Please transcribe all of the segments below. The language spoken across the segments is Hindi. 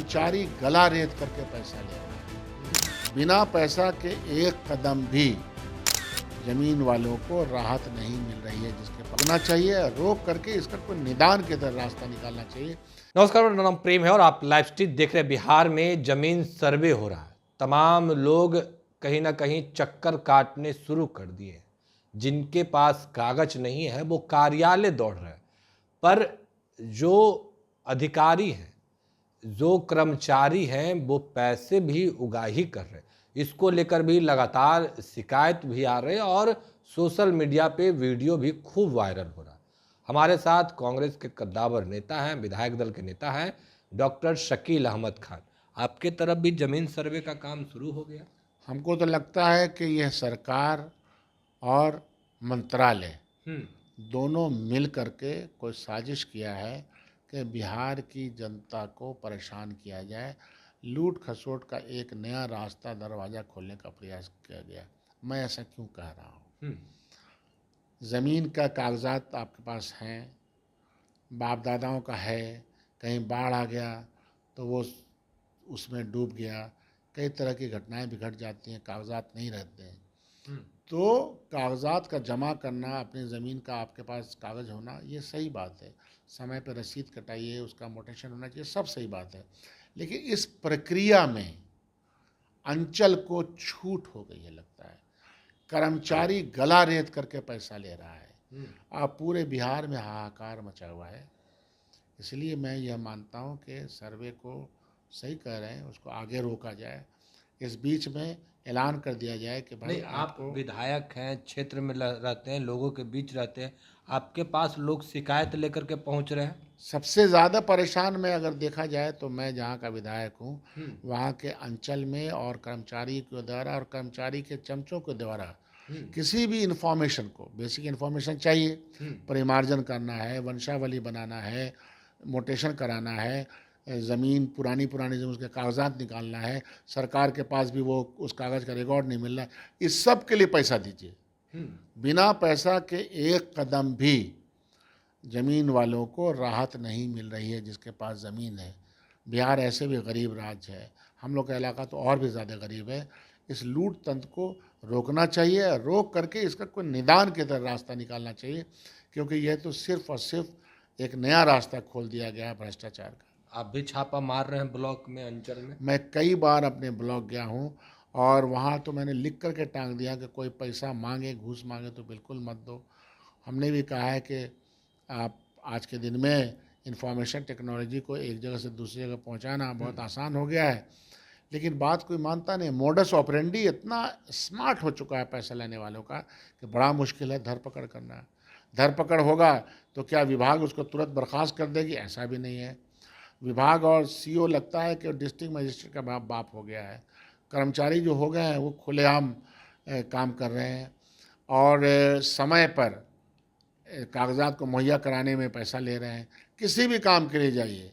कर्मचारी गला रेत करके पैसा ले रहा है। बिना पैसा के एक कदम भी जमीन वालों को राहत नहीं मिल रही है, जिसके पकड़ना चाहिए, रोक करके इसका कोई निदान के तरह रास्ता निकालना चाहिए। नमस्कार, मेरा नाम प्रेम है और आप लाइव स्ट्रीट देख रहे हैं। बिहार में जमीन सर्वे हो रहा है। तमाम लोग कहीं ना कहीं चक्कर काटने शुरू कर दिए। जिनके पास कागज नहीं है वो कार्यालय दौड़ रहे हैं, पर जो अधिकारी हैं, जो कर्मचारी हैं, वो पैसे भी उगाही कर रहे हैं। इसको लेकर भी लगातार शिकायत भी आ रही है और सोशल मीडिया पे वीडियो भी खूब वायरल हो रहा है। हमारे साथ कांग्रेस के कद्दावर नेता हैं, विधायक दल के नेता हैं, डॉक्टर शकील अहमद खान। आपके तरफ भी जमीन सर्वे का काम शुरू हो गया? हमको तो लगता है कि यह सरकार और मंत्रालय दोनों मिल करके कोई साजिश किया है कि बिहार की जनता को परेशान किया जाए, लूट खसोट का एक नया रास्ता दरवाज़ा खोलने का प्रयास किया गया। मैं ऐसा क्यों कह रहा हूँ? ज़मीन का कागजात आपके पास हैं, बाप दादाओं का है, कहीं बाढ़ आ गया तो वो उसमें डूब गया, कई तरह की घटनाएं भी घट जाती हैं, कागजात नहीं रहते हैं। तो कागजात का जमा करना, अपनी ज़मीन का आपके पास कागज़ होना, ये सही बात है। समय पर रसीद कटाइए, उसका मोटेशन होना चाहिए, सब सही बात है। लेकिन इस प्रक्रिया में अंचल को छूट हो गई है लगता है। कर्मचारी गला रेत करके पैसा ले रहा है। अब पूरे बिहार में हाहाकार मचा हुआ है। इसलिए मैं यह मानता हूं कि सर्वे को सही कह रहे हैं, उसको आगे रोका जाए। इस बीच में ऐलान कर दिया जाए कि भाई नहीं, आप विधायक हैं, क्षेत्र में रहते हैं, लोगों के बीच रहते हैं, आपके पास लोग शिकायत लेकर के पहुंच रहे हैं। सबसे ज़्यादा परेशान में अगर देखा जाए तो मैं जहाँ का विधायक हूँ, वहाँ के अंचल में और कर्मचारी के द्वारा और कर्मचारी के चमचों के द्वारा किसी भी इन्फॉर्मेशन को, बेसिक इन्फॉर्मेशन चाहिए, परिमार्जन करना है, वंशावली बनाना है, मोटेशन कराना है, ज़मीन पुरानी ज़मीन उसके कागजात निकालना है, सरकार के पास भी वो उस कागज़ का रिकॉर्ड नहीं मिल रहा है, इस सब के लिए पैसा दीजिए। बिना पैसा के एक कदम भी ज़मीन वालों को राहत नहीं मिल रही है, जिसके पास ज़मीन है। बिहार ऐसे भी गरीब राज्य है, हम लोग का इलाका तो और भी ज़्यादा गरीब है। इस लूट तंत्र को रोकना चाहिए, रोक करके इसका कोई निदान की तरह रास्ता निकालना चाहिए, क्योंकि यह तो सिर्फ और सिर्फ एक नया रास्ता खोल दिया गया है भ्रष्टाचार का। आप भी छापा मार रहे हैं ब्लॉक में, अंचल में? मैं कई बार अपने ब्लॉक गया हूँ और वहाँ तो मैंने लिख करके टांग दिया कि कोई पैसा मांगे, घूस मांगे तो बिल्कुल मत दो। हमने भी कहा है कि आप आज के दिन में इंफॉर्मेशन टेक्नोलॉजी को एक जगह से दूसरी जगह पहुंचाना बहुत आसान हो गया है, लेकिन बात कोई मानता नहीं। मोडस ऑपरेंडी इतना स्मार्ट हो चुका है पैसा लेने वालों का कि बड़ा मुश्किल है धरपकड़ करना। धरपकड़ होगा तो क्या विभाग उसको तुरंत बर्खास्त कर देगी? ऐसा भी नहीं है। विभाग और सीओ लगता है कि डिस्ट्रिक्ट मजिस्ट्रेट का बाप हो गया है। कर्मचारी जो हो गए हैं वो खुलेआम काम कर रहे हैं और समय पर कागजात को मुहैया कराने में पैसा ले रहे हैं। किसी भी काम के लिए जाइए,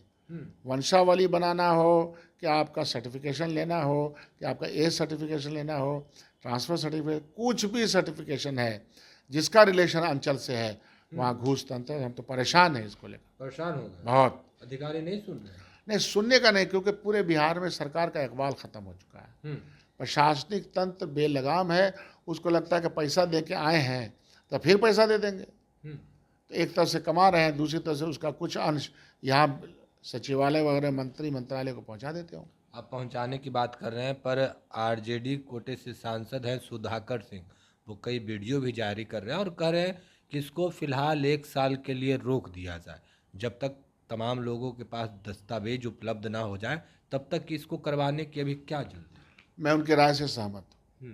वंशावली बनाना हो, कि आपका सर्टिफिकेशन लेना हो, कि आपका एज सर्टिफिकेशन लेना हो, ट्रांसफ़र सर्टिफिकेट, कुछ भी सर्टिफिकेशन है जिसका रिलेशन अंचल से है, वहाँ घूस तंत्र। हम तो परेशान हैं इसको लेकर, परेशान हो गए। बहुत। अधिकारी नहीं सुन रहे? नहीं, सुनने का नहीं, क्योंकि पूरे बिहार में सरकार का इकबाल ख़त्म हो चुका है। प्रशासनिक तंत्र बेलगाम है। उसको लगता है कि पैसा दे के आए हैं तो फिर पैसा दे देंगे। तो एक तरफ से कमा रहे हैं, दूसरी तरफ से उसका कुछ अंश यहाँ सचिवालय वगैरह मंत्रालय को पहुँचा देते हो। आप पहुंचाने की बात कर रहे हैं, पर आरजेडी कोटे से सांसद हैं सुधाकर सिंह, वो कई वीडियो भी जारी कर रहे हैं और कह रहे हैं कि इसको फिलहाल 1 साल के लिए रोक दिया जाए, जब तक तमाम लोगों के पास दस्तावेज उपलब्ध ना हो जाए तब तक इसको करवाने की अभी क्या जल्दी? मैं उनकी राय से सहमत हूँ,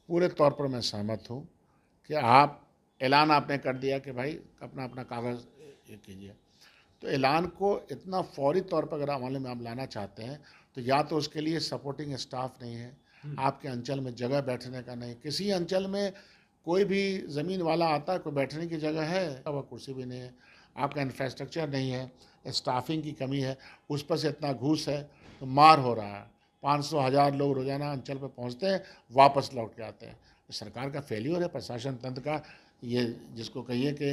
पूरे तौर पर मैं सहमत हूँ कि आप ऐलान आपने कर दिया कि भाई अपना अपना कागज़ ये कीजिए, तो ऐलान को इतना फौरी तौर पर अगर अमल में आप लाना चाहते हैं तो या तो उसके लिए सपोर्टिंग स्टाफ नहीं है, आपके अंचल में जगह बैठने का नहीं। किसी अंचल में कोई भी ज़मीन वाला आता है, कोई बैठने की जगह है, वह कुर्सी भी नहीं है, आपका इंफ्रास्ट्रक्चर नहीं है, स्टाफिंग की कमी है, उस पर से इतना घूस है तो मार हो रहा है। 500,000 लोग रोज़ाना अंचल पर पहुँचते हैं, वापस लौट के आते हैं। सरकार का फेल्यूर है, प्रशासन तंत्र का, ये जिसको कहिए कि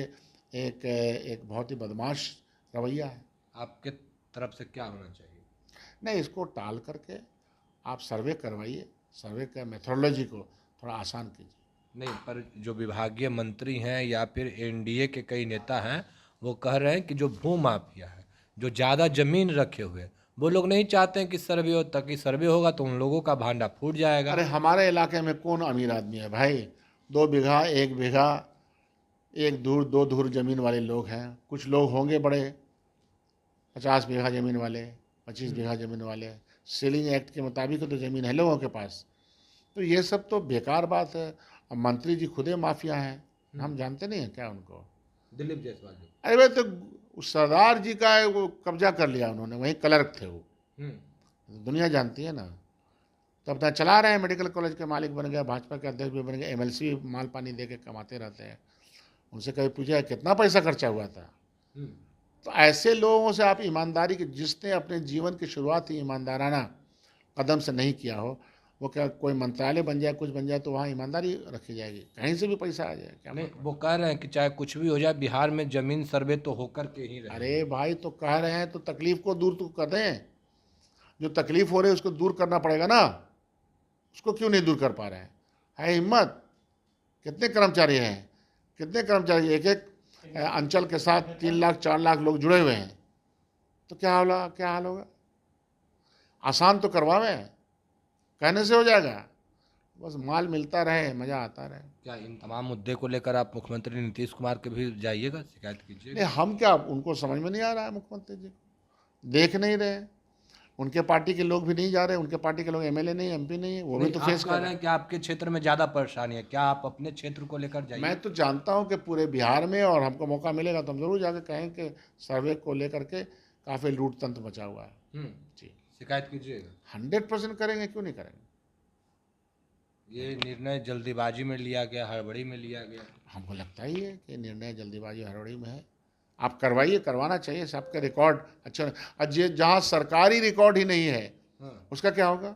एक बहुत ही बदमाश रवैया है। आपके तरफ से क्या होना चाहिए? नहीं, इसको टाल करके आप सर्वे करवाइए, सर्वे का मेथोडोलॉजी को थोड़ा आसान कीजिए। नहीं, पर जो विभागीय मंत्री हैं या फिर एनडीए के कई नेता हैं, वो कह रहे हैं कि जो भू माफिया है, जो ज़्यादा जमीन रखे हुए हैं, वो लोग नहीं चाहते हैं कि सर्वे हो, ताकि सर्वे होगा तो उन लोगों का भांडा फूट जाएगा। अरे हमारे इलाके में कौन अमीर आदमी है भाई? 2 बीघा, 1 बीघा, 1 धूर 2 धूर ज़मीन वाले लोग हैं। कुछ लोग होंगे बड़े 50 बीघा ज़मीन वाले, 25 बीघा ज़मीन वाले। सीलिंग एक्ट के मुताबिक तो ज़मीन है लोगों के पास। तो ये सब तो बेकार बात है। अब मंत्री जी खुदे माफिया हैं, हम जानते नहीं हैं क्या उनको? दिलीप जायसवाल जी। अरे भाई, तो उस सरदार जी का है, वो कब्जा कर लिया उन्होंने, वहीं क्लर्क थे वो, दुनिया जानती है ना। तो अपना चला रहे हैं, मेडिकल कॉलेज के मालिक बन गए, भाजपा के अध्यक्ष भी बन गए, एमएलसी भी माल पानी दे के कमाते रहते हैं। उनसे कभी पूछा है कितना पैसा खर्चा हुआ था? तो ऐसे लोगों से आप ईमानदारी के, जिसने अपने जीवन की शुरुआत ही ईमानदाराना कदम से नहीं किया हो, वो क्या कोई मंत्रालय बन जाए, कुछ बन जाए तो वहाँ ईमानदारी रखी जाएगी? कहीं से भी पैसा आ जाए क्या? नहीं, वो कह रहे हैं कि चाहे कुछ भी हो जाए, बिहार में जमीन सर्वे तो होकर के ही रहे। अरे भाई, तो कह रहे हैं तो तकलीफ को दूर तो कर दें। जो तकलीफ हो रही है उसको दूर करना पड़ेगा ना, उसको क्यों नहीं दूर कर पा रहे हैं? है हिम्मत? कितने कर्मचारी हैं, कितने कर्मचारी एक एक अंचल के साथ 3 लाख 4 लाख लोग जुड़े हुए हैं। तो क्या हाल होगा? आसान तो करवावे, कहने से हो जाएगा? बस माल मिलता रहे, मज़ा आता रहे। क्या इन तमाम मुद्दे को लेकर आप मुख्यमंत्री नीतीश कुमार के भी जाइएगा, शिकायत कीजिएगा? नहीं, हम क्या, उनको समझ में नहीं आ रहा है, मुख्यमंत्री जी को देख नहीं रहे। उनके पार्टी के लोग भी नहीं जा रहे, उनके पार्टी के लोग एमएलए नहीं, एमपी नहीं है, वो भी तो फेस कर रहे हैं। कि आपके क्षेत्र में ज़्यादा परेशानी है, क्या आप अपने क्षेत्र को लेकर जाइए? मैं तो जानता हूं कि पूरे बिहार में, और हमको मौका मिलेगा तो हम जरूर जाके कहें कि सर्वे को लेकर के काफ़ी लूट तंत्र मचा हुआ है। जी, शिकायत कीजिएगा। 100% करेंगे, क्यों नहीं करेंगे? ये निर्णय जल्दीबाजी में लिया गया, हड़बड़ी में लिया गया? हमको लगता ही है कि निर्णय जल्दीबाजी हड़बड़ी में है। आप करवाइए, करवाना चाहिए, सबके रिकॉर्ड अच्छा। अजय, जहाँ सरकारी रिकॉर्ड ही नहीं है उसका क्या होगा?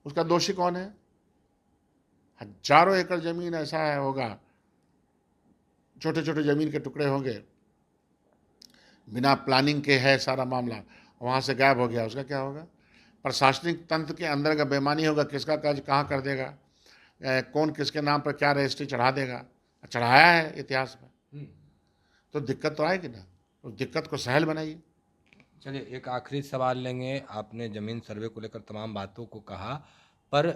उसका दोषी कौन है? हजारों एकड़ जमीन ऐसा है होगा, छोटे छोटे जमीन के टुकड़े होंगे, बिना प्लानिंग के है सारा मामला, वहाँ से गायब हो गया, उसका क्या होगा? प्रशासनिक तंत्र के अंदर का बेईमानी होगा, किसका कर्ज कहाँ कर देगा, कौन किसके नाम पर क्या रजिस्ट्री चढ़ा देगा, चढ़ाया है इतिहास में, तो दिक्कत तो आएगी ना। उस दिक्कत को सहल बनाइए। चलिए, एक आखिरी सवाल लेंगे। आपने ज़मीन सर्वे को लेकर तमाम बातों को कहा, पर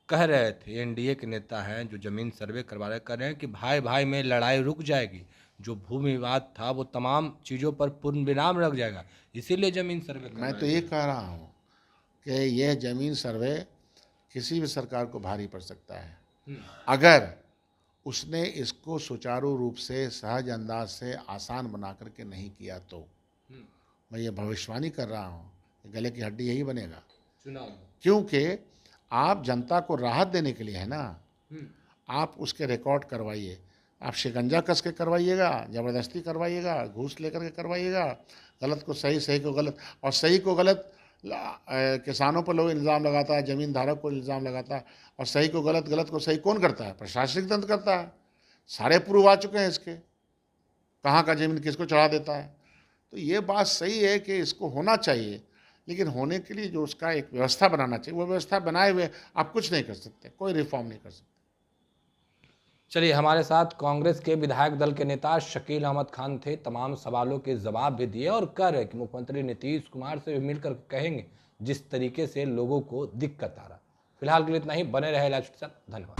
कह रहे थे एनडीए के नेता हैं जो ज़मीन सर्वे करवा रहे, कह रहे हैं कि भाई भाई में लड़ाई रुक जाएगी, जो भूमि विवाद था वो तमाम चीज़ों पर पूर्ण विराम रख जाएगा, इसीलिए ज़मीन सर्वे मैं तो ये कह रहा हूँ कि यह ज़मीन सर्वे किसी भी सरकार को भारी पड़ सकता है अगर उसने इसको सुचारू रूप से, सहज अंदाज से, आसान बना करके नहीं किया तो। मैं ये भविष्यवाणी कर रहा हूँ, गले की हड्डी यही बनेगा चुनाव, क्योंकि आप जनता को राहत देने के लिए है ना। आप उसके रिकॉर्ड करवाइए, आप शिकंजा कस के करवाइएगा, ज़बरदस्ती करवाइएगा, घूस लेकर के करवाइएगा, गलत को सही, सही को गलत, और सही को गलत किसानों पर लोग इल्ज़ाम लगाता है, ज़मीन धारक को इल्ज़ाम लगाता है, और सही को गलत, गलत को सही कौन करता है? प्रशासनिक तंत्र करता है। सारे प्रूफ आ चुके हैं इसके, कहाँ का ज़मीन किसको चढ़ा देता है। तो ये बात सही है कि इसको होना चाहिए, लेकिन होने के लिए जो उसका एक व्यवस्था बनाना चाहिए, वो व्यवस्था बनाए हुए आप कुछ नहीं कर सकते, कोई रिफॉर्म नहीं कर सकते। चलिए, हमारे साथ कांग्रेस के विधायक दल के नेता शकील अहमद खान थे, तमाम सवालों के जवाब भी दिए और कह रहे कि मुख्यमंत्री नीतीश कुमार से भी मिलकर कहेंगे जिस तरीके से लोगों को दिक्कत आ रहा। फिलहाल के लिए इतना ही, बने रहे लाइव के साथ, धन्यवाद।